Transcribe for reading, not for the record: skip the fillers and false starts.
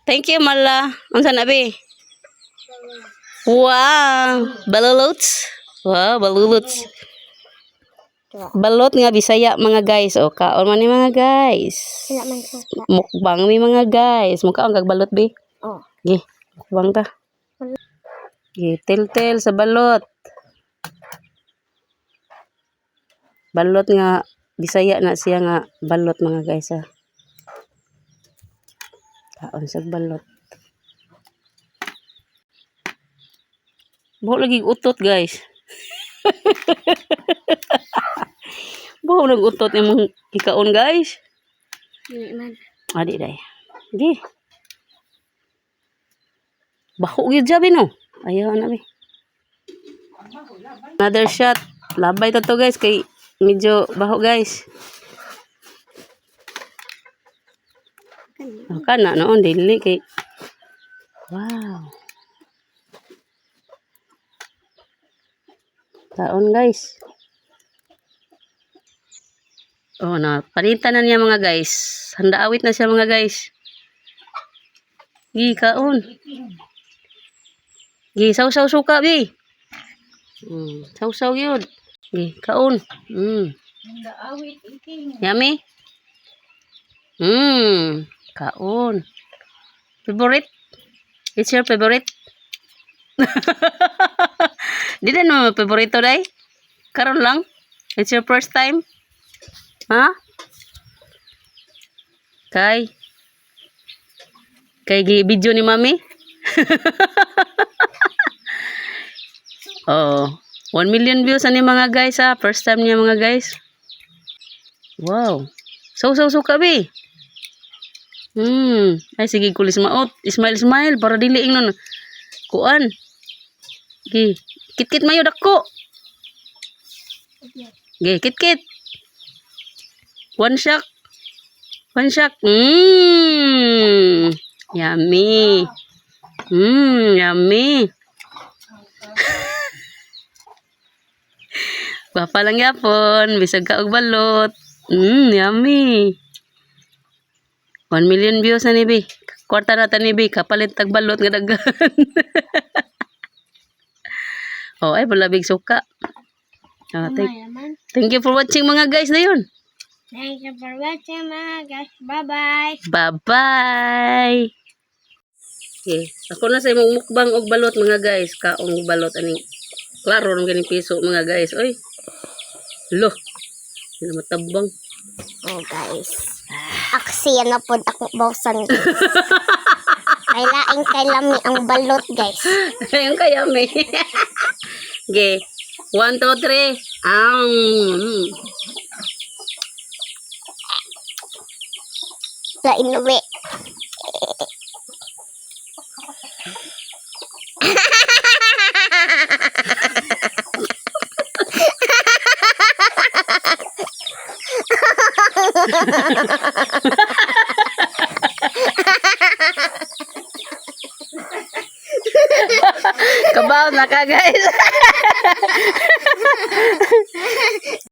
Thank you, Mala. Unsa na be? Wow, baluluts. Wow, baluluts. Balot nga Bisaya mga guys. O kaon man ni mga guys. Mukbang mi mga guys. Mukha ang balot be. Oh. Gi, mukbang ta. Gi, tel sa balot. Balot nga Bisaya na siya nga balot mga guys ha. Kaon sa balot. Buho lagi utot guys. Buho nang utot yung ikaon guys. Adi day. Gi. Baho gyud jabi no. Ayaw na be. Another shot. Labay to guys kay medyo baho guys. Kana noon dili kay. Wow. Taon guys. Oh na, palitan na niya mga guys. Handa awit na siya mga guys. Gi kaon. Gi saw suka bi. Saw yun. Gi kaon. Handa awit iking. Yummy. Kaon. Favorite? It's your favorite? Di na naman favorito day? Karon lang? It's your first time? Ha? Kay video ni mami? Oh, 1 million views ani mga guys ha. First time niya mga guys. Wow. So suka bi. Ay sige kulis maot. Smile para dili ingnon. Kuan. Gi, kit mayo dako. Gi, kit. One shot. Yummy. Yummy. Bapa lang yapon, bisag ka og balot. Yummy. 1 million views na ni Bi. Kwarta na ta ni Bi, kapalit tag balot nga daghan. Oh, ay balabig suka. Thank you for watching mga guys na yun. Thank you for watching mga guys. Bye-bye. Bye-bye. Okay. Ako na sa imong mukbang og balot mga guys. Kaong balot ani. Klaro nung ganing piso mga guys. Oy. Lo. Sila matabang. Oh guys. Aksiya na po ako bawsan. Kailaing kailami ang balot guys. Ayun kaya may. Okay. 1, 2, 3. La inuwi. Kabaw na ka guys.